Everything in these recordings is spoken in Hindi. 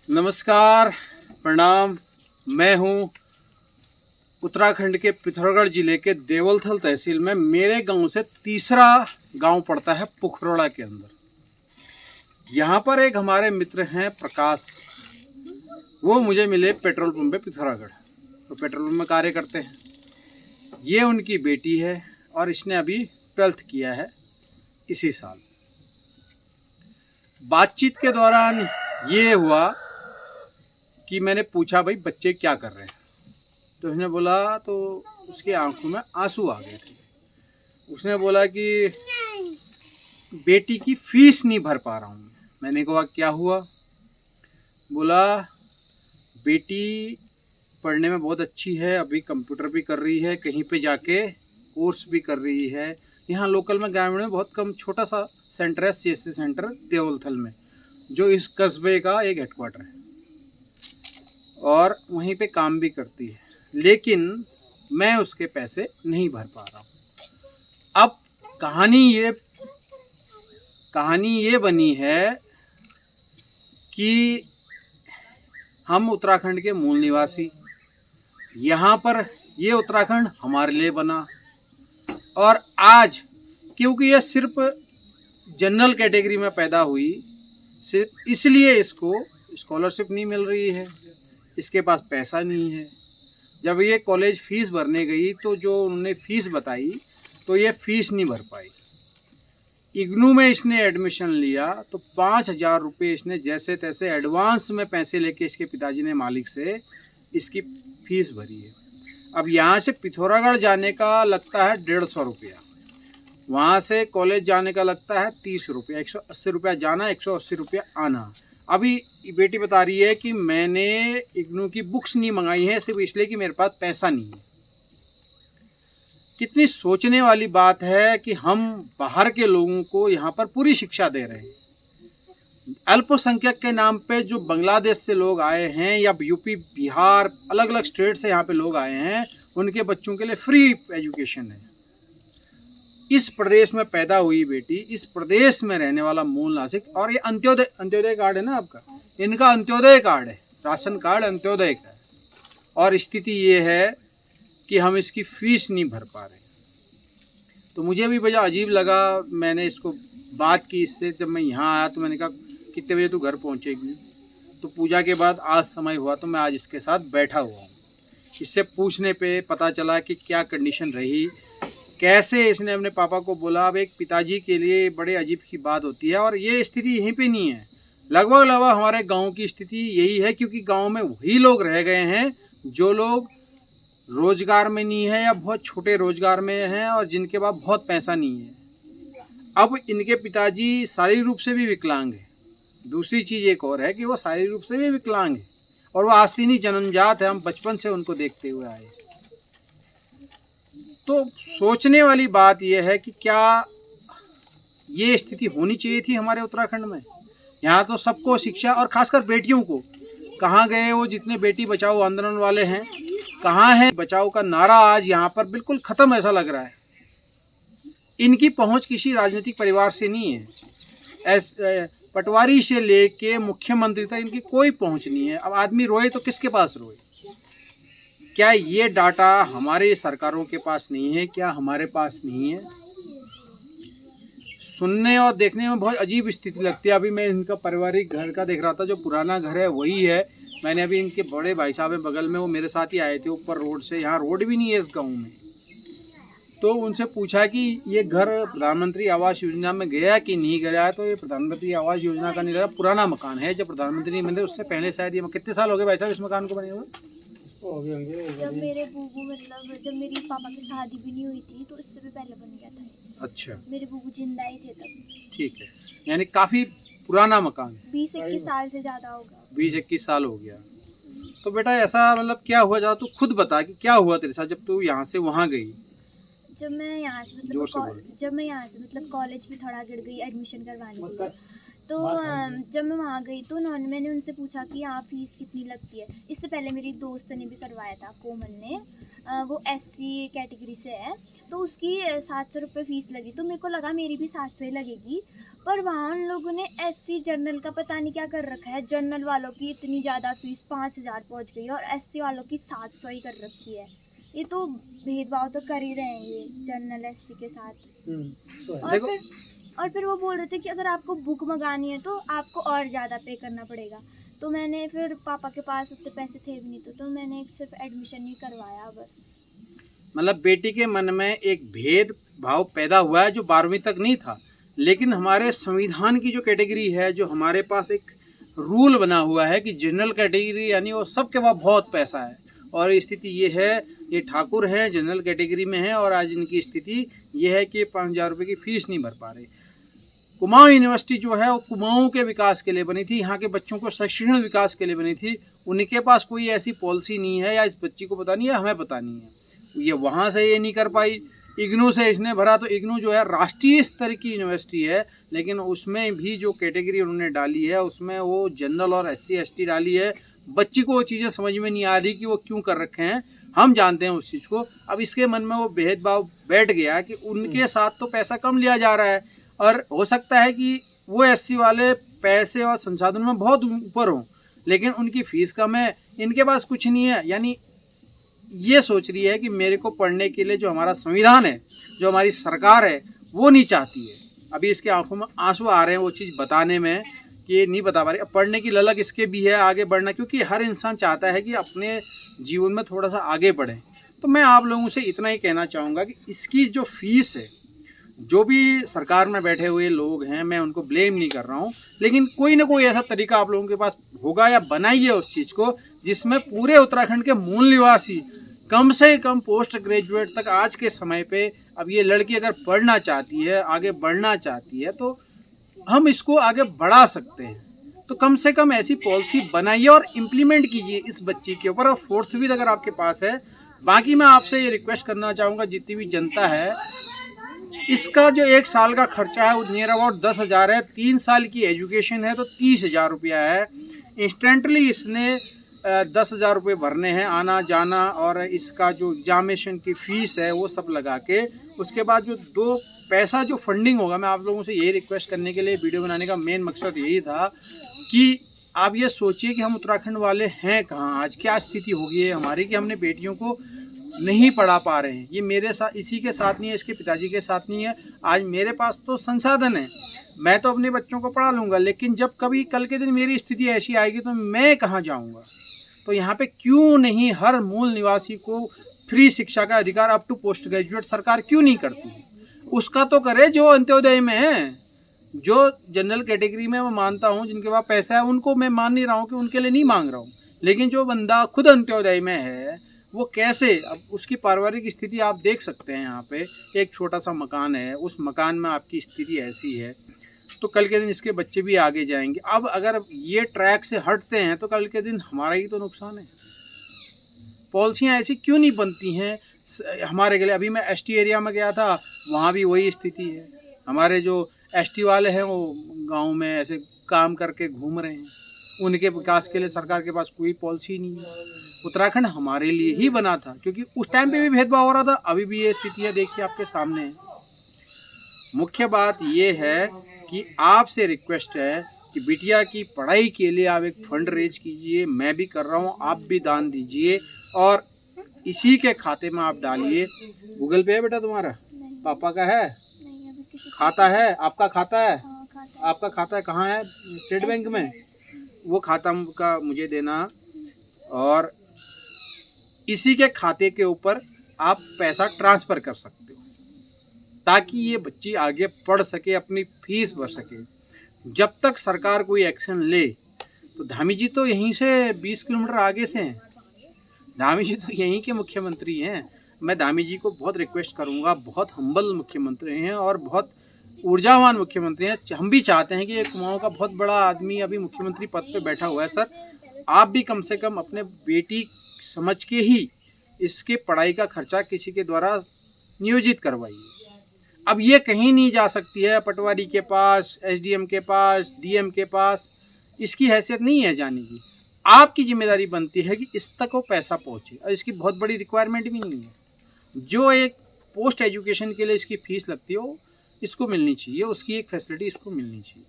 नमस्कार, प्रणाम। मैं हूँ उत्तराखंड के पिथौरागढ़ जिले के देवलथल तहसील में। मेरे गांव से तीसरा गांव पड़ता है पुखरोड़ा के अंदर। यहाँ पर एक हमारे मित्र हैं प्रकाश, वो मुझे मिले पेट्रोल पंप पे पिथौरागढ़। तो पेट्रोल पंप में कार्य करते हैं। ये उनकी बेटी है और इसने अभी 12th किया है इसी साल। बातचीत के दौरान ये हुआ कि मैंने पूछा, भाई बच्चे क्या कर रहे हैं? तो उसने बोला, तो उसके आंखों में आंसू आ गए थे। उसने बोला कि बेटी की फीस नहीं भर पा रहा हूँ। मैंने कहा क्या हुआ? बोला बेटी पढ़ने में बहुत अच्छी है, अभी कंप्यूटर भी कर रही है, कहीं पे जाके कोर्स भी कर रही है। यहाँ लोकल में ग्रामीण में बहुत कम छोटा सा सेंटर है, CSC सेंटर देवलथल में, जो इस कस्बे का एक हेडक्वार्टर है और वहीं पे काम भी करती है, लेकिन मैं उसके पैसे नहीं भर पा रहा हूँ। अब कहानी ये बनी है कि हम उत्तराखंड के मूल निवासी, यहाँ पर ये उत्तराखंड हमारे लिए बना, और आज क्योंकि ये सिर्फ जनरल कैटेगरी में पैदा हुई, सिर्फ इसलिए इसको स्कॉलरशिप नहीं मिल रही है, इसके पास पैसा नहीं है। जब ये कॉलेज फीस भरने गई तो जो उन्होंने फीस बताई तो ये फीस नहीं भर पाई। इग्नू में इसने एडमिशन लिया तो 5,000 रुपये इसने जैसे तैसे एडवांस में पैसे लेके इसके पिताजी ने मालिक से इसकी फीस भरी है। अब यहाँ से पिथौरागढ़ जाने का लगता है 150 रुपया, वहाँ से कॉलेज जाने का लगता है 30 रुपया, 180 रुपया जाना, 180 रुपया आना। अभी बेटी बता रही है कि मैंने इग्नू की बुक्स नहीं मंगाई हैं सिर्फ इसलिए कि मेरे पास पैसा नहीं है। कितनी सोचने वाली बात है कि हम बाहर के लोगों को यहाँ पर पूरी शिक्षा दे रहे हैं। अल्पसंख्यक के नाम पे जो बांग्लादेश से लोग आए हैं या यूपी, बिहार, अलग अलग स्टेट से यहाँ पे लोग आए हैं, उनके बच्चों के लिए फ्री एजुकेशन है। इस प्रदेश में पैदा हुई बेटी, इस प्रदेश में रहने वाला मूल नासिक, और ये अंत्योदय कार्ड है ना आपका, इनका अंत्योदय कार्ड है, राशन कार्ड अंत्योदय का है। और स्थिति ये है कि हम इसकी फीस नहीं भर पा रहे। तो मुझे भी बड़ा अजीब लगा। मैंने इसको बात की इससे, जब मैं यहाँ आया तो मैंने कहा कितने बजे तू घर पहुँचेगी? तो पूजा के बाद आज समय हुआ तो मैं आज इसके साथ बैठा हुआ हूँ। इससे पूछने पे पता चला कि क्या कंडीशन रही, कैसे इसने अपने पापा को बोला। अब एक पिताजी के लिए बड़े अजीब की बात होती है, और ये स्थिति यहीं पे नहीं है, लगभग हमारे गांव की स्थिति यही है, क्योंकि गांव में वही लोग रह गए हैं जो लोग रोजगार में नहीं है या बहुत छोटे रोजगार में हैं और जिनके पास बहुत पैसा नहीं है। अब इनके पिताजी शारीरिक रूप से भी विकलांग है। दूसरी चीज़ एक और है कि वो शारीरिक रूप से भी विकलांग है और वो आसीनी जन्मजात है, हम बचपन से उनको देखते हुए आए। तो सोचने वाली बात यह है कि क्या ये स्थिति होनी चाहिए थी हमारे उत्तराखंड में? यहाँ तो सबको शिक्षा, और खासकर बेटियों को, कहाँ गए वो जितने बेटी बचाओ आंदोलन वाले हैं? कहाँ है बचाओ का नारा? आज यहाँ पर बिल्कुल ख़त्म ऐसा लग रहा है। इनकी पहुँच किसी राजनीतिक परिवार से नहीं है। पटवारी से लेके मुख्यमंत्री तक इनकी कोई पहुँच नहीं है। अब आदमी रोए तो किसके पास रोए? क्या ये डाटा हमारे सरकारों के पास नहीं है? क्या हमारे पास नहीं है? सुनने और देखने में बहुत अजीब स्थिति लगती है। अभी मैं इनका पारिवारिक घर का देख रहा था, जो पुराना घर है वही है। मैंने अभी इनके बड़े भाई साहब बगल में, वो मेरे साथ ही आए थे ऊपर रोड से। यहाँ रोड भी नहीं है इस गांव में। तो उनसे पूछा कि ये घर प्रधानमंत्री आवास योजना में गया कि नहीं गया है? तो ये प्रधानमंत्री आवास योजना का नहीं रहा, पुराना मकान है जब प्रधानमंत्री नहीं बने उससे पहले शायद। ये कितने साल हो गए भाई साहब इस मकान को बने हुए? जब मेरे बूबू, मतलब जब मेरी पापा की शादी भी नहीं हुई थी तो इससे भी पहले बन गया था। अच्छा, मेरे बूबू जिंदा ही थे तब। ठीक है, यानी काफ़ी पुराना मकान, 20-21 साल से ज़्यादा होगा। 20-21 साल हो गया। तो बेटा ऐसा मतलब क्या हुआ, जरा तू खुद बता कि क्या हुआ तेरे साथ जब तू यहाँ से वहाँ गई? जब मैं यहाँ से मतलब कॉलेज भी थोड़ा गिर गई एडमिशन करवाने के लिए, तो जब मैं वहाँ गई तो मैंने उनसे पूछा कि यहाँ फ़ीस कितनी लगती है। इससे पहले मेरी दोस्त ने भी करवाया था, कोमल ने, वो एससी कैटेगरी से है, तो उसकी 700 रुपये फ़ीस लगी। तो मेरे को लगा मेरी भी 700 ही लगेगी, पर वहाँ उन लोगों ने एससी जनरल का पता नहीं क्या कर रखा है। जनरल वालों की इतनी ज़्यादा फ़ीस 5000 पहुँच गई है और एससी वालों की 700 ही कर रखी है। ये तो भेदभाव तो कर ही रहे हैं ये जनरल एससी के साथ। और फिर वो बोल रहे थे कि अगर आपको बुक मंगानी है तो आपको और ज़्यादा पे करना पड़ेगा। तो मैंने फिर पापा के पास उतने पैसे थे भी नहीं, तो मैंने सिर्फ एडमिशन ही करवाया बस। मतलब बेटी के मन में एक भेदभाव पैदा हुआ है जो 12वीं तक नहीं था, लेकिन हमारे संविधान की जो कैटेगरी है, जो हमारे पास एक रूल बना हुआ है कि जनरल कैटेगरी यानी वो सबके पास बहुत पैसा है, और स्थिति ये है, ये ठाकुर हैं जनरल कैटेगरी में हैं और आज इनकी स्थिति ये है कि 5000 रुपये की फ़ीस नहीं भर पा रहे। कुमाऊं यूनिवर्सिटी जो है वो कुमाऊं के विकास के लिए बनी थी, यहाँ के बच्चों को शैक्षणिक विकास के लिए बनी थी। उनके पास कोई ऐसी पॉलिसी नहीं है, या इस बच्ची को पता नहीं है, हमें पता नहीं है। ये वहाँ से ये नहीं कर पाई, इग्नू से इसने भरा, तो इग्नू जो है राष्ट्रीय स्तर की यूनिवर्सिटी है, लेकिन उसमें भी जो कैटेगरी उन्होंने डाली है उसमें वो जनरल और SC ST डाली है। बच्ची को वो चीज़ें समझ में नहीं आ रही कि वो क्यों कर रखे हैं, हम जानते हैं उस चीज़ को। अब इसके मन में वो भेदभाव बैठ गया कि उनके साथ तो पैसा कम लिया जा रहा है, और हो सकता है कि वो SC वाले पैसे और संसाधनों में बहुत ऊपर हों, लेकिन उनकी फ़ीस कम है, इनके पास कुछ नहीं है। यानी ये सोच रही है कि मेरे को पढ़ने के लिए जो हमारा संविधान है, जो हमारी सरकार है, वो नहीं चाहती है। अभी इसके आंखों में आंसू आ रहे हैं वो चीज़ बताने में कि ये नहीं बता पा रही। अब पढ़ने की ललक इसके भी है, आगे बढ़ना, क्योंकि हर इंसान चाहता है कि अपने जीवन में थोड़ा सा आगे बढ़े। तो मैं आप लोगों से इतना ही कहना चाहूँगा कि इसकी जो फ़ीस है, जो भी सरकार में बैठे हुए लोग हैं, मैं उनको ब्लेम नहीं कर रहा हूँ, लेकिन कोई ना कोई ऐसा तरीका आप लोगों के पास होगा, या बनाइए उस चीज़ को जिसमें पूरे उत्तराखंड के मूल निवासी कम से कम पोस्ट ग्रेजुएट तक आज के समय पे, अब ये लड़की अगर पढ़ना चाहती है, आगे बढ़ना चाहती है, तो हम इसको आगे बढ़ा सकते हैं। तो कम से कम ऐसी पॉलिसी बनाइए और इम्प्लीमेंट कीजिए इस बच्ची के ऊपर। और 4वीं अगर आपके पास है, बाकी मैं आपसे ये रिक्वेस्ट करना चाहूँगा, जितनी भी जनता है, इसका जो 1 साल का खर्चा है वो नियर अबाउट 10,000 है। 3 साल की एजुकेशन है तो 30,000 रुपया है। इंस्टेंटली इसने 10,000 रुपये भरने हैं, आना जाना, और इसका जो एग्जामिनेशन की फ़ीस है वो सब लगा के, उसके बाद जो पैसा जो फंडिंग होगा, मैं आप लोगों से यही रिक्वेस्ट करने के लिए वीडियो बनाने का मेन मकसद यही था कि आप ये सोचिए कि हम उत्तराखंड वाले हैं कहाँ, आज क्या स्थिति हो गई है हमारी कि हमने बेटियों को नहीं पढ़ा पा रहे हैं। ये मेरे साथ, इसी के साथ नहीं है, इसके पिताजी के साथ नहीं है। आज मेरे पास तो संसाधन है, मैं तो अपने बच्चों को पढ़ा लूँगा, लेकिन जब कभी कल के दिन मेरी स्थिति ऐसी आएगी तो मैं कहाँ जाऊँगा। तो यहाँ पे क्यों नहीं हर मूल निवासी को फ्री शिक्षा का अधिकार अप टू पोस्ट ग्रेजुएट सरकार क्यों नहीं करती? उसका तो करे जो अंत्योदय में है, जो जनरल कैटेगरी में मैं मानता हूँ, जिनके पास पैसा है उनको मैं मान नहीं रहा हूँ कि उनके लिए नहीं मांग रहा हूँ, लेकिन जो बंदा खुद अंत्योदय में है वो कैसे, अब उसकी पारिवारिक स्थिति आप देख सकते हैं। यहाँ पे एक छोटा सा मकान है, उस मकान में आपकी स्थिति ऐसी है, तो कल के दिन इसके बच्चे भी आगे जाएंगे। अब अगर ये ट्रैक से हटते हैं तो कल के दिन हमारा ही तो नुकसान है। पॉलिसियाँ ऐसी क्यों नहीं बनती हैं हमारे के लिए? अभी मैं ST एरिया में गया था, वहाँ भी वही स्थिति है। हमारे जो ST वाले हैं वो गांव में ऐसे काम करके घूम रहे हैं, उनके विकास के लिए सरकार के पास कोई पॉलिसी नहीं है। उत्तराखंड हमारे लिए ही बना था, क्योंकि उस टाइम पे भी भेदभाव हो रहा था, अभी भी ये स्थिति है, देखिए आपके सामने है। मुख्य बात ये है कि आपसे रिक्वेस्ट है कि बिटिया की पढ़ाई के लिए आप एक फंड रेज कीजिए, मैं भी कर रहा हूँ, आप भी दान दीजिए, और इसी के खाते में आप डालिए। गूगल पे है बेटा तुम्हारा? पापा का है? नहीं, अभी किसी खाता है? आपका खाता है? हाँ, खाता है। आपका खाता है कहाँ है? स्टेट बैंक में? वो खाता का मुझे देना, और इसी के खाते के ऊपर आप पैसा ट्रांसफ़र कर सकते हो, ताकि ये बच्ची आगे पढ़ सके, अपनी फीस भर सके। जब तक सरकार कोई एक्शन ले, तो धामी जी तो यहीं से 20 किलोमीटर आगे से हैं, धामी जी तो यहीं के मुख्यमंत्री हैं। मैं धामी जी को बहुत रिक्वेस्ट करूंगा, बहुत हम्बल मुख्यमंत्री हैं और बहुत ऊर्जावान मुख्यमंत्री हैं। हम भी चाहते हैं कि एक कुमाऊं का बहुत बड़ा आदमी अभी मुख्यमंत्री पद पे बैठा हुआ है। सर, आप भी कम से कम अपने बेटी समझ के ही इसके पढ़ाई का खर्चा किसी के द्वारा नियोजित करवाइए। अब ये कहीं नहीं जा सकती है, पटवारी के पास, एसडीएम के पास, डीएम के पास, इसकी हैसियत नहीं है जाने की। आपकी जिम्मेदारी बनती है कि इस तक वो पैसा पहुँचे, और इसकी बहुत बड़ी रिक्वायरमेंट भी नहीं है। जो एक पोस्ट एजुकेशन के लिए इसकी फ़ीस लगती है वो इसको मिलनी चाहिए, उसकी एक फैसिलिटी इसको मिलनी चाहिए।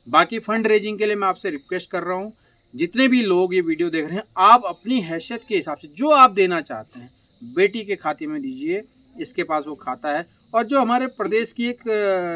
बाकी फ़ंड रेजिंग के लिए मैं आपसे रिक्वेस्ट कर रहा हूँ, जितने भी लोग ये वीडियो देख रहे हैं, आप अपनी हैसियत के हिसाब से जो आप देना चाहते हैं बेटी के खाते में दीजिए, इसके पास वो खाता है। और जो हमारे प्रदेश की एक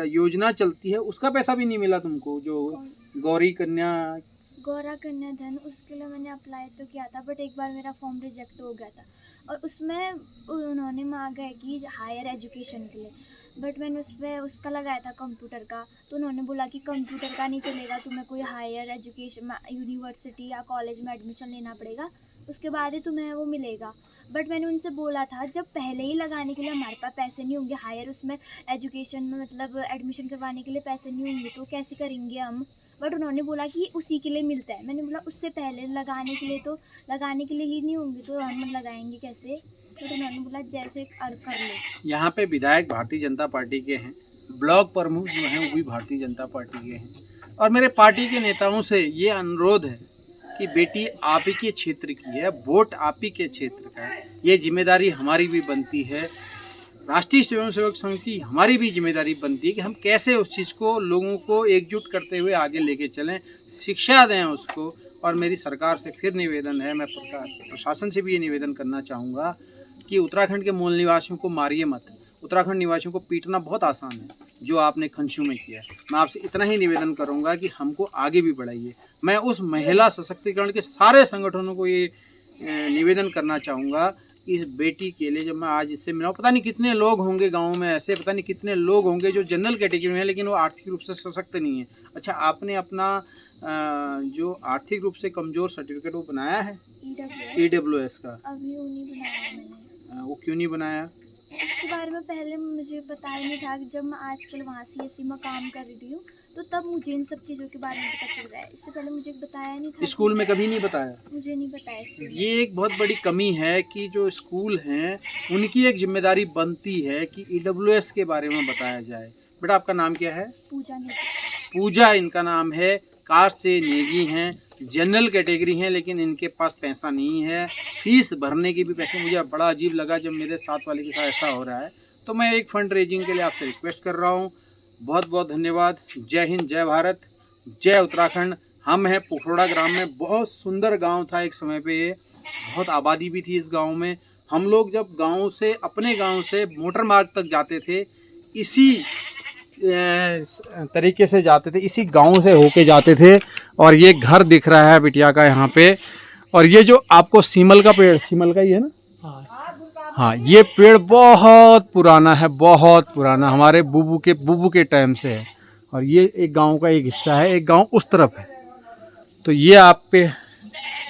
योजना चलती है उसका पैसा भी नहीं मिला तुमको, जो गौरा कन्या धन, उसके लिए मैंने अप्लाई तो किया था, बट एक बार मेरा फॉर्म रिजेक्ट हो गया था, और उसमें उन्होंने मांगा है कि हायर एजुकेशन के लिए, बट मैंने उस पर उसका लगाया था कंप्यूटर का, तो उन्होंने बोला कि कंप्यूटर का नहीं चलेगा, तुम्हें कोई हायर एजुकेशन यूनिवर्सिटी या कॉलेज में एडमिशन लेना पड़ेगा, उसके बाद ही तुम्हें वो मिलेगा। बट मैंने उनसे बोला था, जब पहले ही लगाने के लिए हमारे पास पैसे नहीं होंगे, हायर उसमें एजुकेशन में मतलब एडमिशन करवाने के लिए पैसे नहीं होंगे, तो कैसे करेंगे हम। बट उन्होंने बोला कि उसी के लिए मिलता है। मैंने बोला उससे पहले लगाने के लिए ही नहीं होंगे तो हम लगाएंगे कैसे। तो उन्होंने बोला जैसे कर लो। यहाँ पे विधायक भारतीय जनता पार्टी के हैं, ब्लॉक प्रमुख जो हैं वो भी भारतीय जनता पार्टी के हैं, और मेरे पार्टी के नेताओं से ये अनुरोध है कि बेटी आप ही के क्षेत्र की है, वोट आप ही के क्षेत्र का है, ये जिम्मेदारी हमारी भी बनती है। राष्ट्रीय स्वयंसेवक संघ की हमारी भी जिम्मेदारी बनती है कि हम कैसे उस चीज़ को लोगों को एकजुट करते हुए आगे लेके चलें, शिक्षा दें उसको। और मेरी सरकार से फिर निवेदन है, मैं प्रशासन से भी ये निवेदन करना चाहूँगा कि उत्तराखंड के मूल निवासियों को मारिए मत। उत्तराखंड निवासियों को पीटना बहुत आसान है, जो आपने खंशू में किया है। मैं आपसे इतना ही निवेदन करूँगा कि हमको आगे भी बढ़ाइए। मैं उस महिला सशक्तिकरण के सारे संगठनों को ये निवेदन करना चाहूँगा कि इस बेटी के लिए, जब मैं आज इससे मिला हूँ, पता नहीं कितने लोग होंगे गांव में ऐसे, पता नहीं कितने लोग होंगे जो जनरल कैटेगरी में है लेकिन वो आर्थिक रूप से सशक्त नहीं है। अच्छा, आपने अपना जो आर्थिक रूप से कमज़ोर सर्टिफिकेट वो बनाया है EWS का? अभी वो नहीं बनाया मैंने। वो क्यों नहीं बनाया? उसके बारे में पहले मुझे पता ही नहीं था। जब मैं आजकल वहाँ CSC में काम कर रही हूँ तो तब मुझे इन सब चीज़ों के बारे में पता चल रहा है। इससे पहले मुझे बताया नहीं था। स्कूल में कभी नहीं बताया? मुझे नहीं बताया। ये एक बहुत बड़ी कमी है कि जो स्कूल हैं उनकी एक जिम्मेदारी बनती है कि EWS के बारे में बताया जाए। बेटा आपका नाम क्या है? पूजा इनका नाम है। कास्ट से नेगी हैं, जनरल कैटेगरी हैं, लेकिन इनके पास पैसा नहीं है, फीस भरने की भी पैसे। मुझे बड़ा अजीब लगा जब मेरे साथ वाले के साथ ऐसा हो रहा है। तो मैं एक फंड रेजिंग के लिए आपसे रिक्वेस्ट कर रहा हूँ। बहुत बहुत धन्यवाद। जय हिंद, जय भारत, जय उत्तराखंड। हम हैं पुखरोड़ा ग्राम में। बहुत सुंदर गांव था एक समय पे, ये बहुत आबादी भी थी इस गांव में। हम लोग जब गांव से, अपने गांव से मोटर मार्ग तक जाते थे, इसी तरीके से जाते थे, इसी गांव से होके जाते थे। और ये घर दिख रहा है बिटिया का यहाँ पे। और ये जो आपको सीमल का पेड़, सीमल का ही है ना? हाँ, ये पेड़ बहुत पुराना है, बहुत पुराना, हमारे बुबू के टाइम से है। और ये एक गांव का एक हिस्सा है, एक गांव उस तरफ है। तो ये आप पे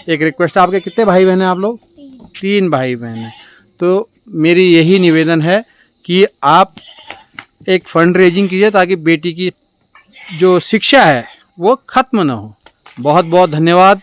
एक रिक्वेस्ट है। आपके कितने भाई बहन हैं आप लोग? 3 भाई बहन हैं। तो मेरी यही निवेदन है कि आप एक फंड रेजिंग कीजिए ताकि बेटी की जो शिक्षा है वो ख़त्म ना हो। बहुत बहुत धन्यवाद।